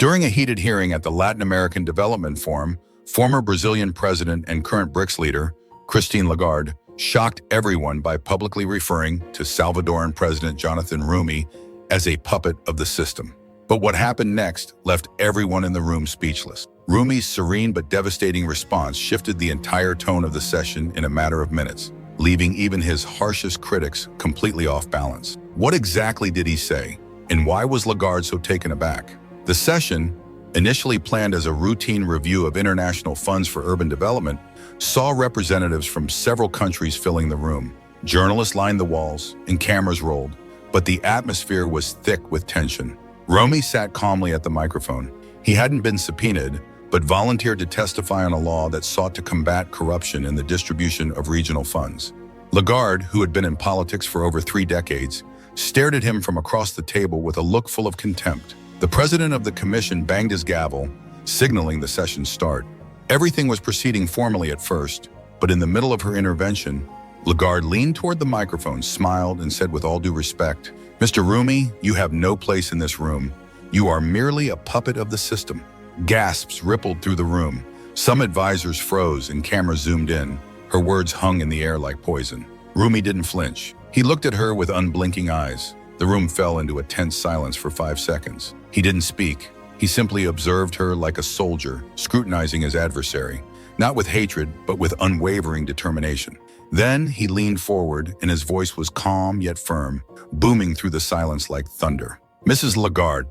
During a heated hearing at the Latin American Development Forum, former Brazilian president and current BRICS leader, Christine Lagarde, shocked everyone by publicly referring to Salvadoran President Jonathan Roumie as a puppet of the system. But what happened next left everyone in the room speechless. Roumie's serene but devastating response shifted the entire tone of the session in a matter of minutes, leaving even his harshest critics completely off balance. What exactly did he say, and why was Lagarde so taken aback? The session, initially planned as a routine review of international funds for urban development, saw representatives from several countries filling the room. Journalists lined the walls and cameras rolled, but the atmosphere was thick with tension. Roumie sat calmly at the microphone. He hadn't been subpoenaed, but volunteered to testify on a law that sought to combat corruption in the distribution of regional funds. Lagarde, who had been in politics for over 3 decades, stared at him from across the table with a look full of contempt. The president of the commission banged his gavel, signaling the session's start. Everything was proceeding formally at first, but in the middle of her intervention, Lagarde leaned toward the microphone, smiled, and said with all due respect, "Mr. Roumie, you have no place in this room. You are merely a puppet of the system." Gasps rippled through the room. Some advisors froze and cameras zoomed in. Her words hung in the air like poison. Roumie didn't flinch. He looked at her with unblinking eyes. The room fell into a tense silence for 5 seconds. He didn't speak. He simply observed her like a soldier, scrutinizing his adversary, not with hatred, but with unwavering determination. Then he leaned forward, and his voice was calm yet firm, booming through the silence like thunder. "Mrs. Lagarde,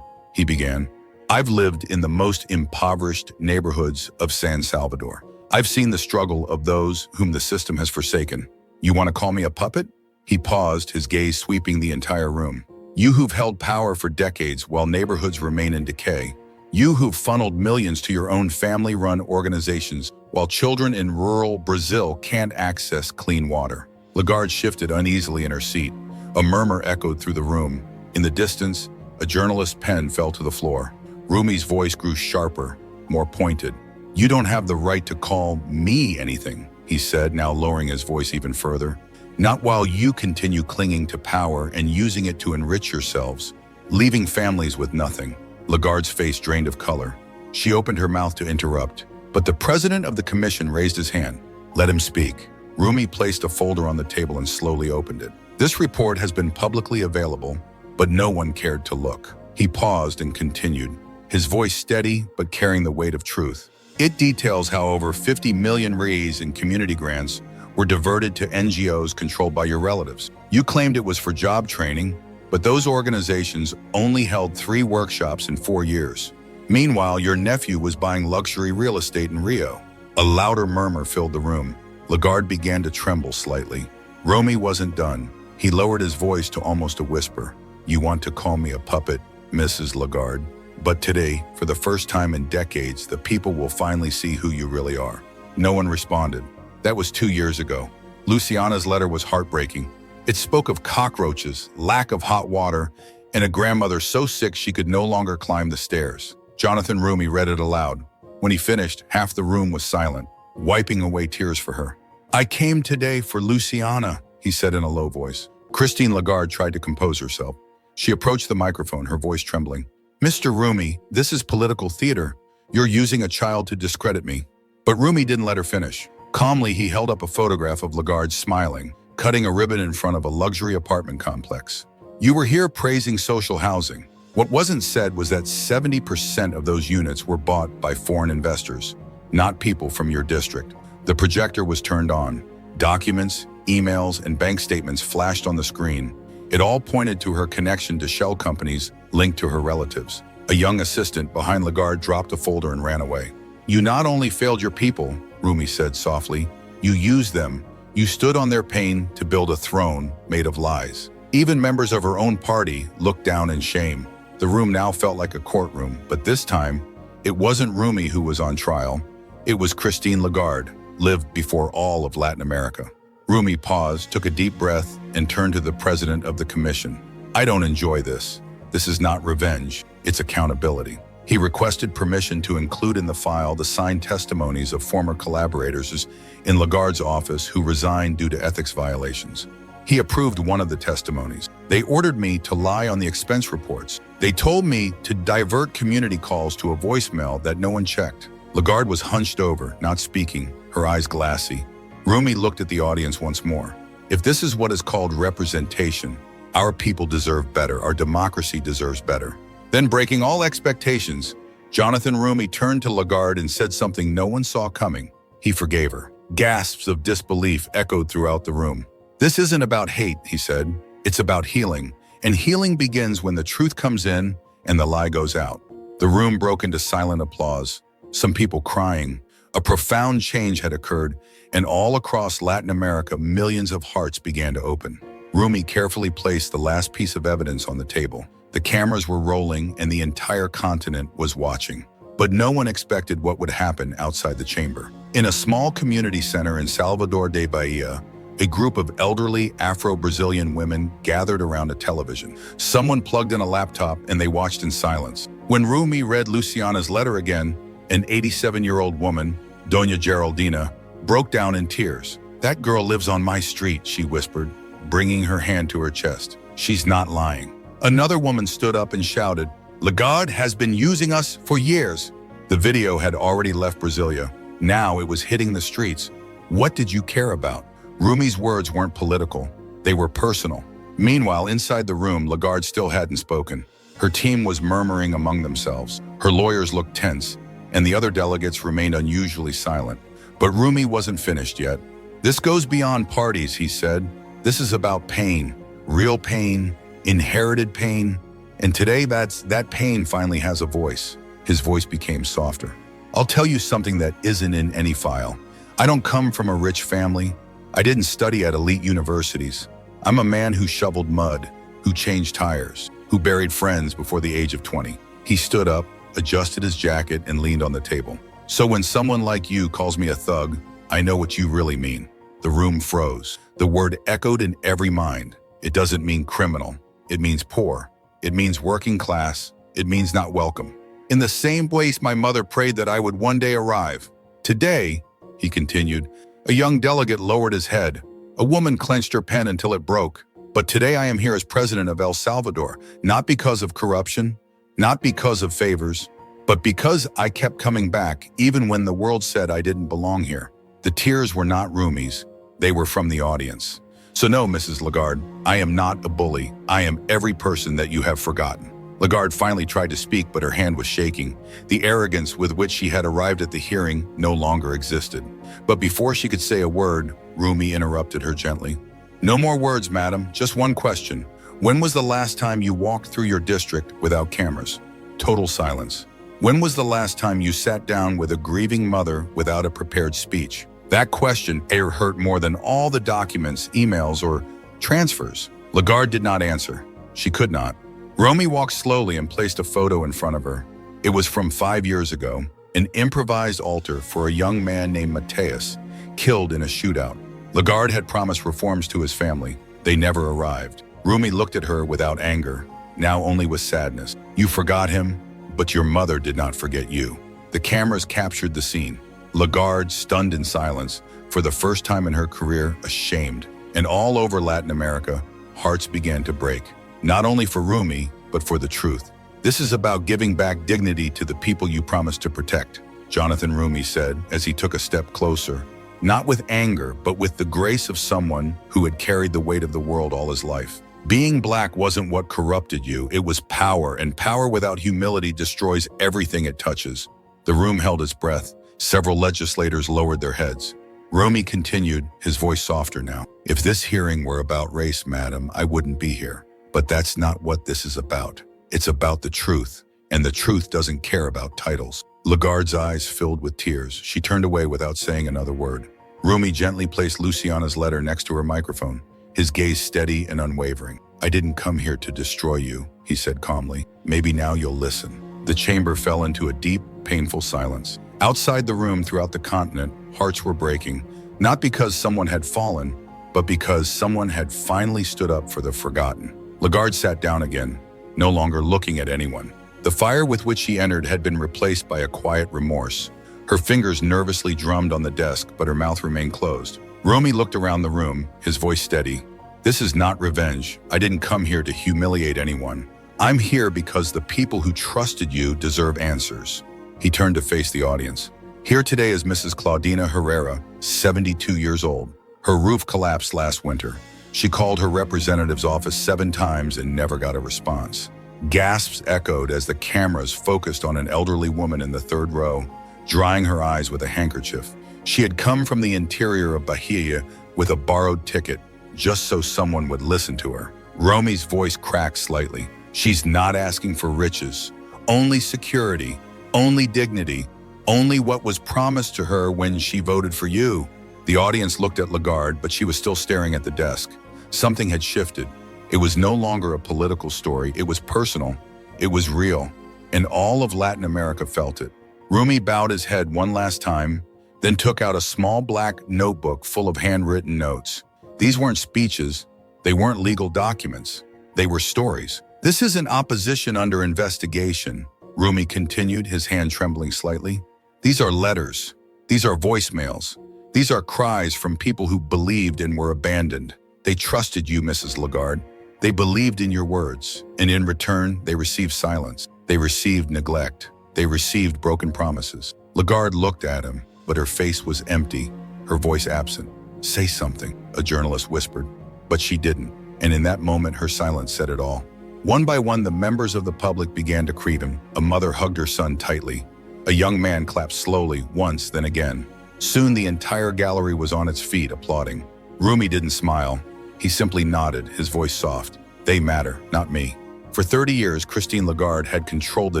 he began. "I've lived in the most impoverished neighborhoods of San Salvador. I've seen the struggle of those whom the system has forsaken. You want to call me a puppet?" He paused, his gaze sweeping the entire room. "You who've held power for decades while neighborhoods remain in decay. You who've funneled millions to your own family-run organizations while children in rural Brazil can't access clean water." Lagarde shifted uneasily in her seat. A murmur echoed through the room. In the distance, a journalist's pen fell to the floor. Roumie's voice grew sharper, more pointed. "You don't have the right to call me anything," he said, now lowering his voice even further. "Not while you continue clinging to power and using it to enrich yourselves, leaving families with nothing." Lagarde's face drained of color. She opened her mouth to interrupt, but the president of the commission raised his hand. "Let him speak." Roumie placed a folder on the table and slowly opened it. "This report has been publicly available, but no one cared to look." He paused and continued, his voice steady but carrying the weight of truth. "It details how over 50 million reais in community grants were diverted to NGOs controlled by your relatives. You claimed it was for job training, but those organizations only held 3 workshops in 4 years. Meanwhile, your nephew was buying luxury real estate in Rio." A louder murmur filled the room. Lagarde began to tremble slightly. Roumie wasn't done. He lowered his voice to almost a whisper. "You want to call me a puppet, Mrs. Lagarde? But today, for the first time in decades, the people will finally see who you really are." No one responded. That was 2 years ago. Luciana's letter was heartbreaking. It spoke of cockroaches, lack of hot water, and a grandmother so sick she could no longer climb the stairs. Jonathan Roumie read it aloud. When he finished, half the room was silent, wiping away tears for her. "I came today for Luciana," he said in a low voice. Christine Lagarde tried to compose herself. She approached the microphone, her voice trembling. "Mr. Roumie, this is political theater. You're using a child to discredit me." But Roumie didn't let her finish. Calmly, he held up a photograph of Lagarde smiling, cutting a ribbon in front of a luxury apartment complex. "You were here praising social housing. What wasn't said was that 70% of those units were bought by foreign investors, not people from your district." The projector was turned on. Documents, emails, and bank statements flashed on the screen. It all pointed to her connection to shell companies linked to her relatives. A young assistant behind Lagarde dropped a folder and ran away. "You not only failed your people," Roumie said softly, "you used them. You stood on their pain to build a throne made of lies." Even members of her own party looked down in shame. The room now felt like a courtroom, but this time, it wasn't Roumie who was on trial. It was Christine Lagarde, lived before all of Latin America. Roumie paused, took a deep breath, and turned to the president of the commission. "I don't enjoy this. This is not revenge, it's accountability." He requested permission to include in the file the signed testimonies of former collaborators in Lagarde's office who resigned due to ethics violations. He approved one of the testimonies. They ordered me to lie on the expense reports. They told me to divert community calls to a voicemail that no one checked. Lagarde was hunched over, not speaking, her eyes glassy. Roumie looked at the audience once more. If this is what is called representation, our people deserve better. Our democracy deserves better. Then, breaking all expectations, Jonathan Roumie turned to Lagarde and said something no one saw coming. He forgave her. Gasps of disbelief echoed throughout the room. This isn't about hate, he said. It's about healing. And healing begins when the truth comes in and the lie goes out. The room broke into silent applause, some people crying. A profound change had occurred, and all across Latin America, millions of hearts began to open. Roumie carefully placed the last piece of evidence on the table. The cameras were rolling and the entire continent was watching. But no one expected what would happen outside the chamber. In a small community center in Salvador de Bahia, a group of elderly Afro-Brazilian women gathered around a television. Someone plugged in a laptop and they watched in silence. When Roumie read Luciana's letter again, an 87-year-old woman, Doña Geraldina, broke down in tears. "That girl lives on my street," she whispered, bringing her hand to her chest. "She's not lying." Another woman stood up and shouted, "Lagarde has been using us for years." The video had already left Brasilia. Now it was hitting the streets. What did you care about? Roumie's words weren't political. They were personal. Meanwhile, inside the room, Lagarde still hadn't spoken. Her team was murmuring among themselves. Her lawyers looked tense, and the other delegates remained unusually silent. But Roumie wasn't finished yet. "This goes beyond parties," he said. "This is about pain, real pain, inherited pain. And today that pain finally has a voice." His voice became softer. "I'll tell you something that isn't in any file. I don't come from a rich family. I didn't study at elite universities. I'm a man who shoveled mud, who changed tires, who buried friends before the age of 20. He stood up, adjusted his jacket, and leaned on the table. "So when someone like you calls me a thug, I know what you really mean." The room froze. The word echoed in every mind. It doesn't mean criminal. It means poor. It means working class. It means not welcome. "In the same place my mother prayed that I would one day arrive. Today," he continued, a young delegate lowered his head. A woman clenched her pen until it broke. "But today I am here as president of El Salvador, not because of corruption, not because of favors, but because I kept coming back even when the world said I didn't belong here." The tears were not Roumie's. They were from the audience. "So no, Mrs. Lagarde, I am not a bully. I am every person that you have forgotten." Lagarde finally tried to speak, but her hand was shaking. The arrogance with which she had arrived at the hearing no longer existed. But before she could say a word, Roumie interrupted her gently. "No more words, madam. Just one question. When was the last time you walked through your district without cameras?" Total silence. "When was the last time you sat down with a grieving mother without a prepared speech?" That question hurt more than all the documents, emails, or transfers. Lagarde did not answer. She could not. Roumie walked slowly and placed a photo in front of her. It was from 5 years ago, an improvised altar for a young man named Mateus, killed in a shootout. Lagarde had promised reforms to his family. They never arrived. Roumie looked at her without anger, now only with sadness. "You forgot him, but your mother did not forget you." The cameras captured the scene. Lagarde, stunned in silence, for the first time in her career, ashamed. And all over Latin America, hearts began to break. Not only for Roumie, but for the truth. "This is about giving back dignity to the people you promised to protect," Jonathan Roumie said as he took a step closer. Not with anger, but with the grace of someone who had carried the weight of the world all his life. "Being black wasn't what corrupted you, it was power, and power without humility destroys everything it touches." The room held its breath. Several legislators lowered their heads. Roumie continued, his voice softer now. "If this hearing were about race, madam, I wouldn't be here. But that's not what this is about. It's about the truth, and the truth doesn't care about titles." Lagarde's eyes filled with tears. She turned away without saying another word. Roumie gently placed Luciana's letter next to her microphone, his gaze steady and unwavering. "I didn't come here to destroy you," he said calmly. "Maybe now you'll listen." The chamber fell into a deep, painful silence. Outside the room, throughout the continent, hearts were breaking, not because someone had fallen, but because someone had finally stood up for the forgotten. Lagarde sat down again, no longer looking at anyone. The fire with which she entered had been replaced by a quiet remorse. Her fingers nervously drummed on the desk, but her mouth remained closed. Roumie looked around the room, his voice steady. This is not revenge. I didn't come here to humiliate anyone. I'm here because the people who trusted you deserve answers. He turned to face the audience. Here today is Mrs. Claudina Herrera, 72 years old. Her roof collapsed last winter. She called her representative's office 7 times and never got a response. Gasps echoed as the cameras focused on an elderly woman in the 3rd row, drying her eyes with a handkerchief. She had come from the interior of Bahia with a borrowed ticket, just so someone would listen to her. Roumie's voice cracked slightly. She's not asking for riches, only security, only dignity, only what was promised to her when she voted for you. The audience looked at Lagarde, but she was still staring at the desk. Something had shifted. It was no longer a political story. It was personal. It was real. And all of Latin America felt it. Roumie bowed his head one last time, then took out a small black notebook full of handwritten notes. These weren't speeches. They weren't legal documents. They were stories. This isn't opposition under investigation, Roumie continued, his hand trembling slightly. These are letters. These are voicemails. These are cries from people who believed and were abandoned. They trusted you, Mrs. Lagarde. They believed in your words, and in return, they received silence. They received neglect. They received broken promises. Lagarde looked at him, but her face was empty, her voice absent. Say something, a journalist whispered, but she didn't, and in that moment, her silence said it all. One by one, the members of the public began to greet him. A mother hugged her son tightly. A young man clapped slowly, once, then again. Soon the entire gallery was on its feet, applauding. Roumie didn't smile. He simply nodded, his voice soft. They matter, not me. For 30 years, Christine Lagarde had controlled the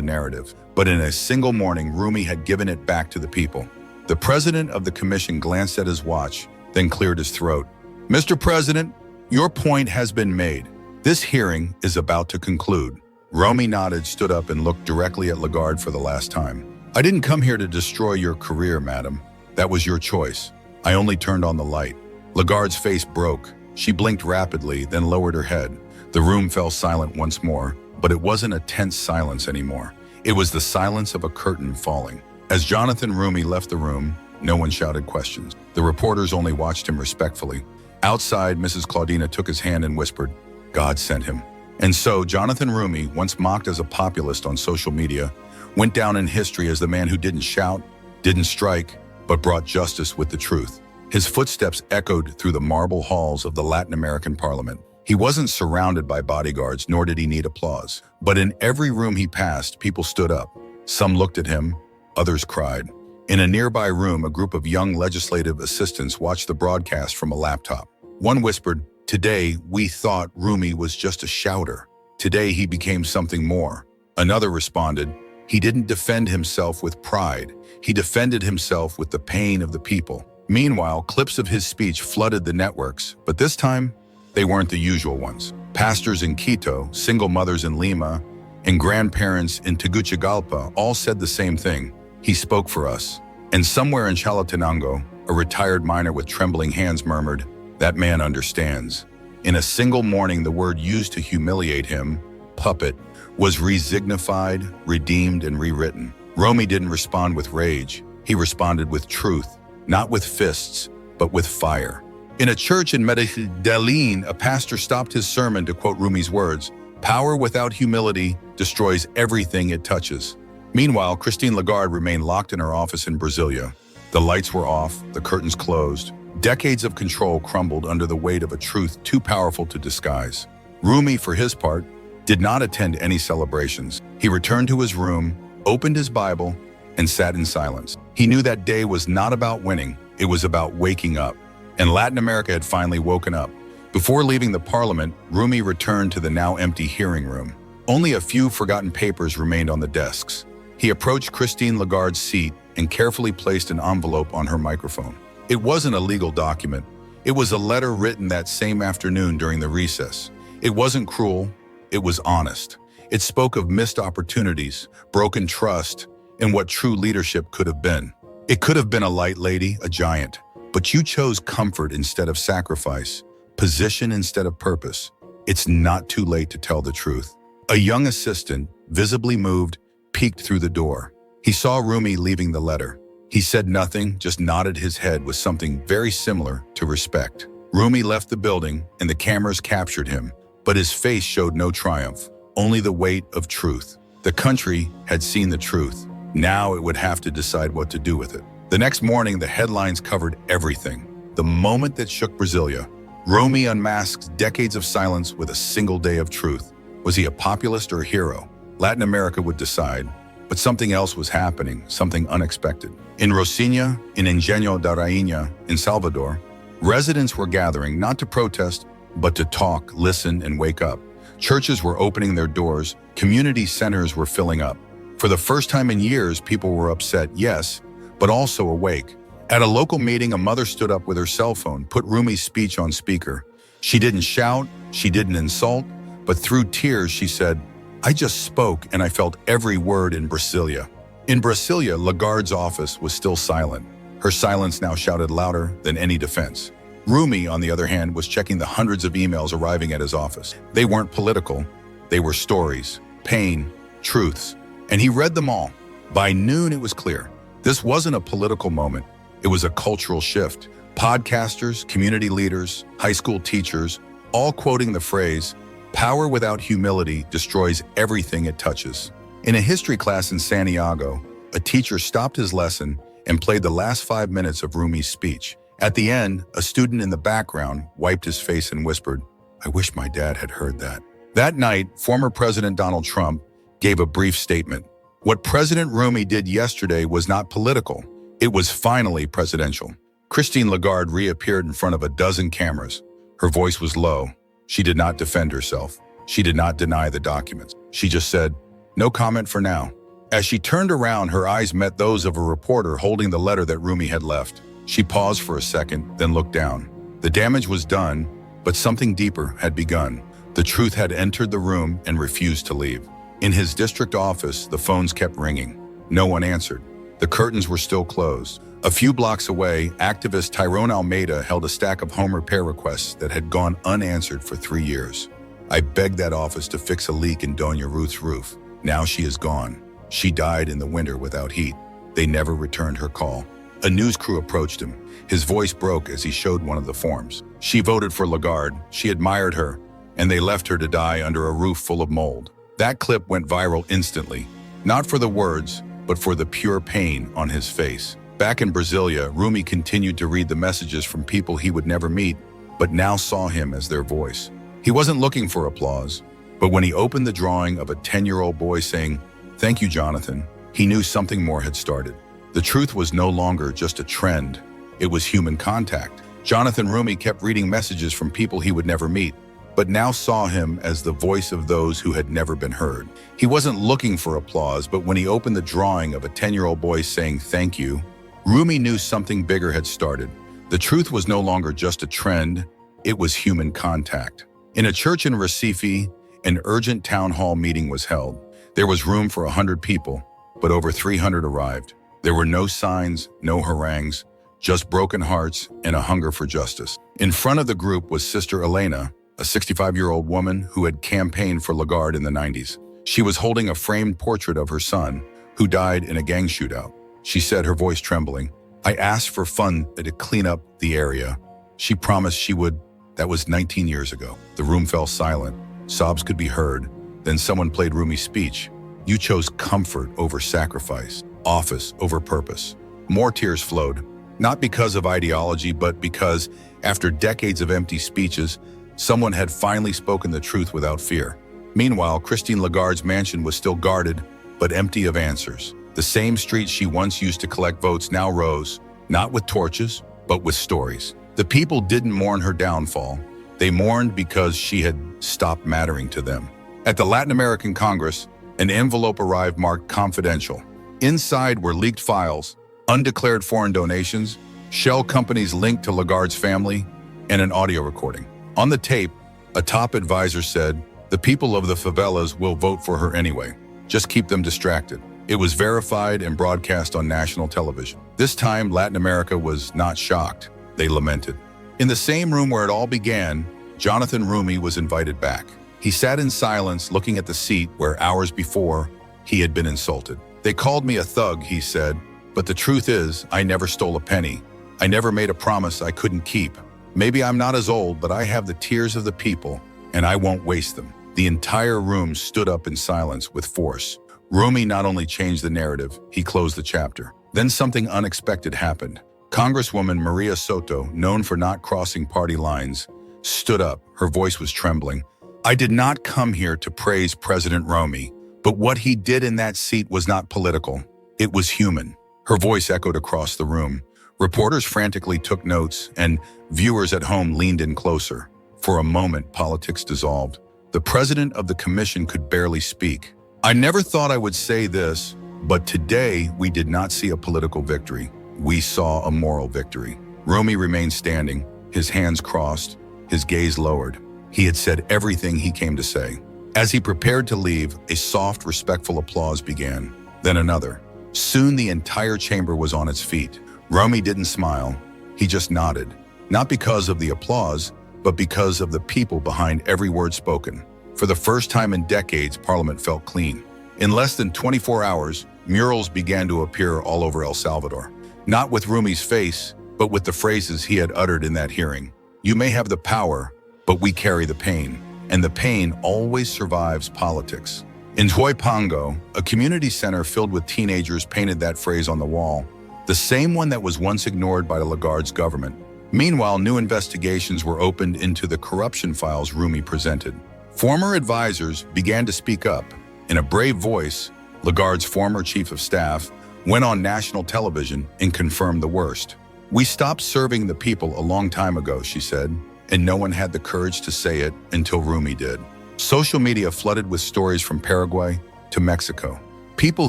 narrative, but in a single morning, Roumie had given it back to the people. The president of the commission glanced at his watch, then cleared his throat. Mr. President, your point has been made. This hearing is about to conclude. Roumie nodded, stood up, and looked directly at Lagarde for the last time. I didn't come here to destroy your career, madam. That was your choice. I only turned on the light. Lagarde's face broke. She blinked rapidly, then lowered her head. The room fell silent once more, but it wasn't a tense silence anymore. It was the silence of a curtain falling. As Jonathan Roumie left the room, no one shouted questions. The reporters only watched him respectfully. Outside, Mrs. Claudina took his hand and whispered, God sent him. And so, Jonathan Roumie, once mocked as a populist on social media, went down in history as the man who didn't shout, didn't strike, but brought justice with the truth. His footsteps echoed through the marble halls of the Latin American Parliament. He wasn't surrounded by bodyguards, nor did he need applause. But in every room he passed, people stood up. Some looked at him, others cried. In a nearby room, a group of young legislative assistants watched the broadcast from a laptop. One whispered, Today, we thought Roumie was just a shouter. Today, he became something more. Another responded, He didn't defend himself with pride. He defended himself with the pain of the people. Meanwhile, clips of his speech flooded the networks, but this time, they weren't the usual ones. Pastors in Quito, single mothers in Lima, and grandparents in Tegucigalpa all said the same thing. He spoke for us. And somewhere in Chalatenango, a retired miner with trembling hands murmured, That man understands. In a single morning, the word used to humiliate him, puppet, was resignified, redeemed, and rewritten. Roumie didn't respond with rage. He responded with truth, not with fists, but with fire. In a church in Medellin, a pastor stopped his sermon to quote Roumie's words, Power without humility destroys everything it touches. Meanwhile, Christine Lagarde remained locked in her office in Brasilia. The lights were off, the curtains closed. Decades of control crumbled under the weight of a truth too powerful to disguise. Roumie, for his part, did not attend any celebrations. He returned to his room, opened his Bible, and sat in silence. He knew that day was not about winning, it was about waking up. And Latin America had finally woken up. Before leaving the parliament, Roumie returned to the now empty hearing room. Only a few forgotten papers remained on the desks. He approached Christine Lagarde's seat and carefully placed an envelope on her microphone. It wasn't a legal document. It was a letter written that same afternoon during the recess. It wasn't cruel, it was honest. It spoke of missed opportunities, broken trust, and what true leadership could have been. It could have been a light lady, a giant, but you chose comfort instead of sacrifice, position instead of purpose. It's not too late to tell the truth. A young assistant, visibly moved, peeked through the door. He saw Roumie leaving the letter. He said nothing, just nodded his head with something very similar to respect. Roumie left the building and the cameras captured him, but his face showed no triumph, only the weight of truth. The country had seen the truth. Now it would have to decide what to do with it. The next morning, the headlines covered everything. The moment that shook Brasilia. Roumie unmasks decades of silence with a single day of truth. Was he a populist or a hero? Latin America would decide, but something else was happening, something unexpected. In Rocinha, in Engenho da Rainha, in Salvador, residents were gathering not to protest, but to talk, listen, and wake up. Churches were opening their doors, community centers were filling up. For the first time in years, people were upset, yes, but also awake. At a local meeting, a mother stood up with her cell phone, put Roumie's speech on speaker. She didn't shout, she didn't insult, but through tears she said, "I just spoke and I felt every word in Brasilia." In Brasilia, Lagarde's office was still silent. Her silence now shouted louder than any defense. Roumie, on the other hand, was checking the hundreds of emails arriving at his office. They weren't political, they were stories, pain, truths, and he read them all. By noon, it was clear. This wasn't a political moment. It was a cultural shift. Podcasters, community leaders, high school teachers, all quoting the phrase, "Power without humility destroys everything it touches." In a history class in Santiago, a teacher stopped his lesson and played the last 5 minutes of Roumie's speech. At the end, a student in the background wiped his face and whispered, "I wish my dad had heard that." That night, former President Donald Trump gave a brief statement. What President Roumie did yesterday was not political. It was finally presidential. Christine Lagarde reappeared in front of a dozen cameras. Her voice was low. She did not defend herself. She did not deny the documents. She just said, "No comment for now." As she turned around, her eyes met those of a reporter holding the letter that Roumie had left. She paused for a second, then looked down. The damage was done, but something deeper had begun. The truth had entered the room and refused to leave. In his district office, the phones kept ringing. No one answered. The curtains were still closed. A few blocks away, activist Tyrone Almeida held a stack of home repair requests that had gone unanswered for 3 years. "I begged that office to fix a leak in Doña Ruth's roof. Now she is gone. She died in the winter without heat. They never returned her call." A news crew approached him. His voice broke as he showed one of the forms. She voted for Lagarde. She admired her, and they left her to die under a roof full of mold. That clip went viral instantly, not for the words, but for the pure pain on his face. Back in Brasilia, Roumie continued to read the messages from people he would never meet, but now saw him as their voice. He wasn't looking for applause, but when he opened the drawing of a 10-year-old boy saying, "Thank you, Jonathan," he knew something more had started. The truth was no longer just a trend. It was human contact. Jonathan Roumie kept reading messages from people he would never meet, but now saw him as the voice of those who had never been heard. He wasn't looking for applause, but when he opened the drawing of a 10-year-old boy saying thank you, Roumie knew something bigger had started. The truth was no longer just a trend, it was human contact. In a church in Recife, an urgent town hall meeting was held. There was room for 100 people, but over 300 arrived. There were no signs, no harangues, just broken hearts and a hunger for justice. In front of the group was Sister Elena, a 65-year-old woman who had campaigned for Lagarde in the 90s. She was holding a framed portrait of her son, who died in a gang shootout. She said, her voice trembling, "I asked for funds to clean up the area. She promised she would." That was 19 years ago. The room fell silent. Sobs could be heard. Then someone played Roumie's speech. "You chose comfort over sacrifice, office over purpose." More tears flowed, not because of ideology, but because, after decades of empty speeches, someone had finally spoken the truth without fear. Meanwhile, Christine Lagarde's mansion was still guarded, but empty of answers. The same streets she once used to collect votes now rose, not with torches, but with stories. The people didn't mourn her downfall. They mourned because she had stopped mattering to them. At the Latin American Congress, an envelope arrived marked confidential. Inside were leaked files, undeclared foreign donations, shell companies linked to Lagarde's family, and an audio recording. On the tape, a top advisor said, "The people of the favelas will vote for her anyway. Just keep them distracted." It was verified and broadcast on national television. This time, Latin America was not shocked. They lamented. In the same room where it all began, Jonathan Roumie was invited back. He sat in silence, looking at the seat where hours before he had been insulted. "They called me a thug," he said, "but the truth is, I never stole a penny. I never made a promise I couldn't keep. Maybe I'm not as old, but I have the tears of the people, and I won't waste them." The entire room stood up in silence with force. Roumie not only changed the narrative, he closed the chapter. Then something unexpected happened. Congresswoman Maria Soto, known for not crossing party lines, stood up. Her voice was trembling. "I did not come here to praise President Roumie, but what he did in that seat was not political. It was human." Her voice echoed across the room. Reporters frantically took notes, and viewers at home leaned in closer. For a moment, politics dissolved. The president of the commission could barely speak. "I never thought I would say this, but today we did not see a political victory. We saw a moral victory." Roumie remained standing, his hands crossed, his gaze lowered. He had said everything he came to say. As he prepared to leave, a soft, respectful applause began. Then another. Soon the entire chamber was on its feet. Roumie didn't smile. He just nodded. Not because of the applause, but because of the people behind every word spoken. For the first time in decades, Parliament felt clean. In less than 24 hours, murals began to appear all over El Salvador. Not with Roumie's face, but with the phrases he had uttered in that hearing. "You may have the power, but we carry the pain. And the pain always survives politics." In Huaypango, a community center filled with teenagers painted that phrase on the wall, the same one that was once ignored by the Lagarde's government. Meanwhile, new investigations were opened into the corruption files Roumie presented. Former advisors began to speak up. In a brave voice, Lagarde's former chief of staff went on national television and confirmed the worst. "We stopped serving the people a long time ago," she said, and no one had the courage to say it until Roumie did. Social media flooded with stories from Paraguay to Mexico. People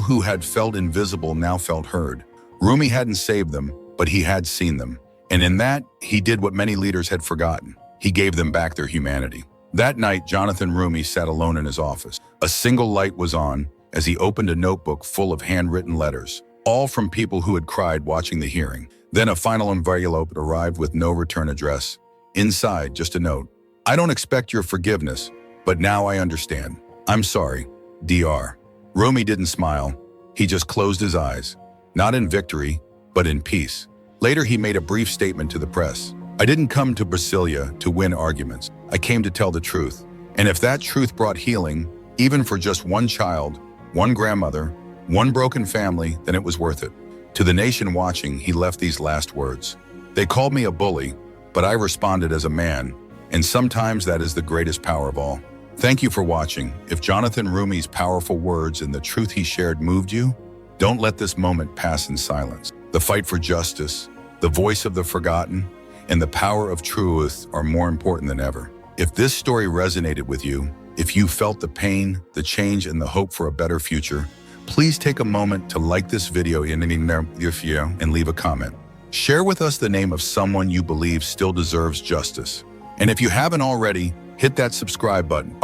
who had felt invisible now felt heard. Roumie hadn't saved them, but he had seen them. And in that, he did what many leaders had forgotten. He gave them back their humanity. That night, Jonathan Roumie sat alone in his office. A single light was on as he opened a notebook full of handwritten letters, all from people who had cried watching the hearing. Then a final envelope arrived with no return address. Inside, just a note. "I don't expect your forgiveness, but now I understand. I'm sorry. Dr." Roumie didn't smile. He just closed his eyes, not in victory, but in peace. Later, he made a brief statement to the press. "I didn't come to Brasilia to win arguments. I came to tell the truth. And if that truth brought healing, even for just one child, one grandmother, one broken family, then it was worth it." To the nation watching, he left these last words. "They called me a bully, but I responded as a man, and sometimes that is the greatest power of all." Thank you for watching. If Jonathan Roumie's powerful words and the truth he shared moved you, don't let this moment pass in silence. The fight for justice, the voice of the forgotten, and the power of truth are more important than ever. If this story resonated with you, if you felt the pain, the change, and the hope for a better future, please take a moment to like this video and leave a comment. Share with us the name of someone you believe still deserves justice. And if you haven't already, hit that subscribe button.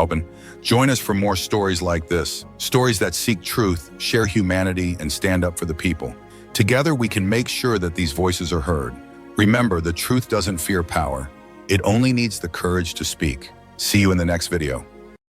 Join us for more stories like this, stories that seek truth, share humanity, and stand up for the people. Together, we can make sure that these voices are heard. Remember, the truth doesn't fear power. It only needs the courage to speak. See you in the next video.